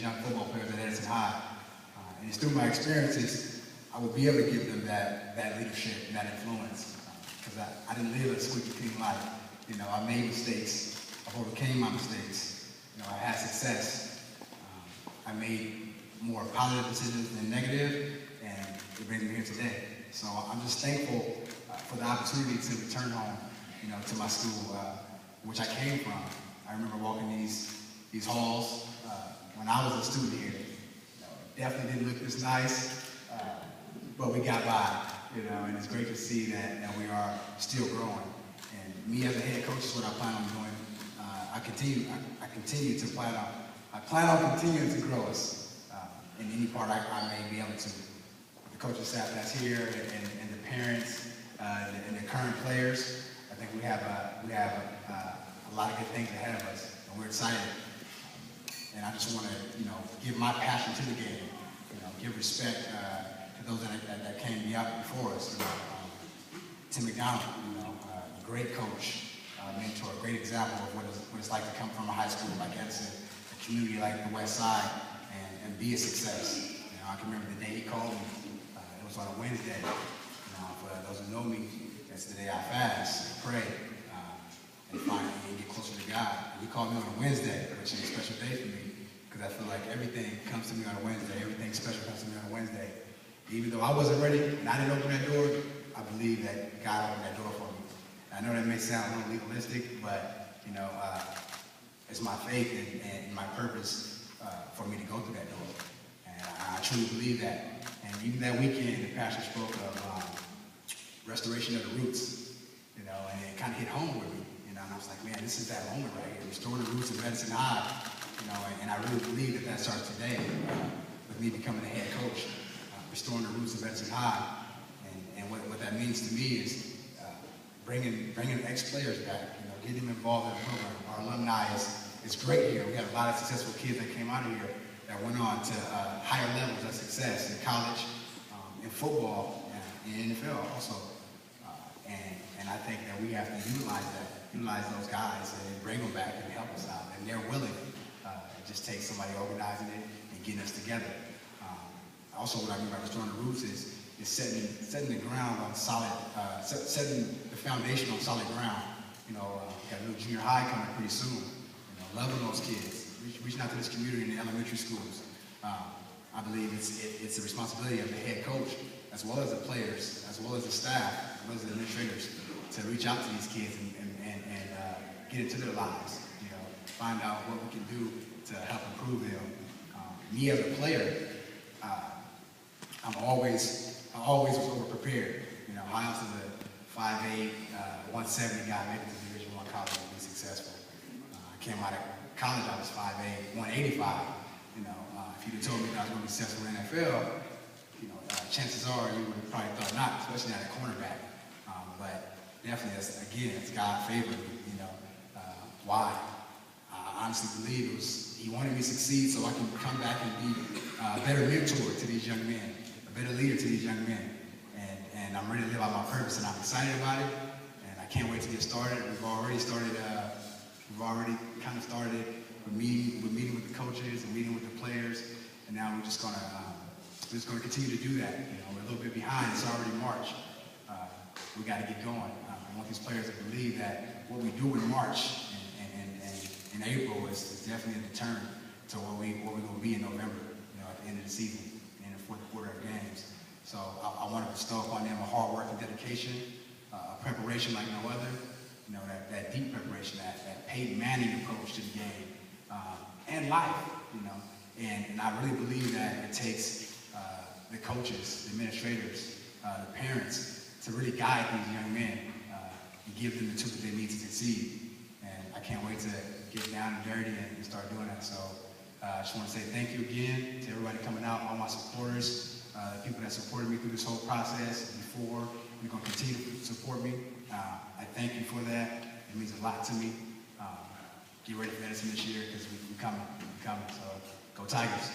young football players at Edison High. And it's through my experiences, I would be able to give them that leadership and that influence. Because I didn't live a squeaky clean life. You know, I made mistakes. I overcame my mistakes. You know, I had success. I made more positive decisions than negative, and it brings me here today. So I'm just thankful for the opportunity to return home, you know, to my school, which I came from. I remember walking these halls when I was a student here. You know, definitely didn't look this nice, but we got by, you know, and it's great to see that we are still growing. And me as a head coach is what I plan on doing. I plan on continuing to grow us in any part I may be able to. The coaching staff that's here and the parents and the current players, I think we have a lot of good things ahead of us, and we're excited. And I just want to, you know, give my passion to the game. You know, give respect to those that came before us. You know, Tim McDonald, you know, a great coach, mentor, a great example of what it's like to come from a high school like Edison, a community like the West Side, and be a success. You know, I can remember the day he called me. It was on a Wednesday. You know, for those who know me, that's the day I fast, pray, and finally get closer to God. He called me on a Wednesday, which is a special day for me, because I feel like everything comes to me on a Wednesday. Everything special comes to me on a Wednesday. Even though I wasn't ready and I didn't open that door, I believe that God opened that door for me. I know that may sound a little legalistic, but you know, it's my faith and my purpose for me to go through that door. And I truly believe that. And even that weekend, the pastor spoke of restoration of the roots, you know, and it kind of hit home with me. You know, and I was like, man, this is that moment right here, restoring the roots of Edison High. You know, and I really believe that starts today with me becoming the head coach, restoring the roots of Edison High. And what that means to me is bringing ex-players back, you know, getting them involved in the program. Our alumni is great here. We have a lot of successful kids that came out of here that went on to higher levels of success in college, in football, and in the NFL also. And I think that we have to utilize those guys and bring them back and help us out. And they're willing. It just takes somebody organizing it and getting us together. Also, what I mean by restoring the roots is setting the ground on solid, setting the foundation on solid ground. You know, got a new junior high coming pretty soon. You know, loving those kids, reaching out to this community in the elementary schools. I believe it's the responsibility of the head coach, as well as the players, as well as the staff, as well as the administrators, to reach out to these kids and get into their lives. You know, find out what we can do to help improve them. Me as a player, I always was over-prepared. You know, I was a 5'8", 170 guy, making it to Division I college to be successful. I came out of college, I was 5'8", 185. You know, if you'd have told me that I was going to be successful in the NFL, you know, chances are you would have probably thought not, especially at a cornerback. But definitely, it's God favored me. You know, why? I honestly believe He wanted me to succeed so I can come back and be a better mentor to these young men, a better leader to these young men. And I'm ready to live out my purpose, and I'm excited about it. And I can't wait to get started. We've already kind of started with meeting with the coaches and meeting with the players. And now we're just gonna continue to do that. You know, we're a little bit behind. It's already March. We got to get going. I want these players to believe that what we do in March and in April is definitely a deterrent to what we're going to be in November. You know, at the end of the season, in the fourth quarter of games. So I want to bestow upon them a hard work and dedication, a preparation like no other. You know, that deep preparation, that Peyton Manning approach to the game, and life. You know, and I really believe that it takes the coaches, the administrators, the parents to really guide these young men and give them the tools that they need to succeed. And I can't wait to get down and dirty and start doing that. So I just want to say thank you again to everybody coming out, all my supporters, the people that supported me through this whole process before. You're going to continue to support me. I thank you for that. It means a lot to me. Get ready for Edison this year because we're coming. So go Tigers.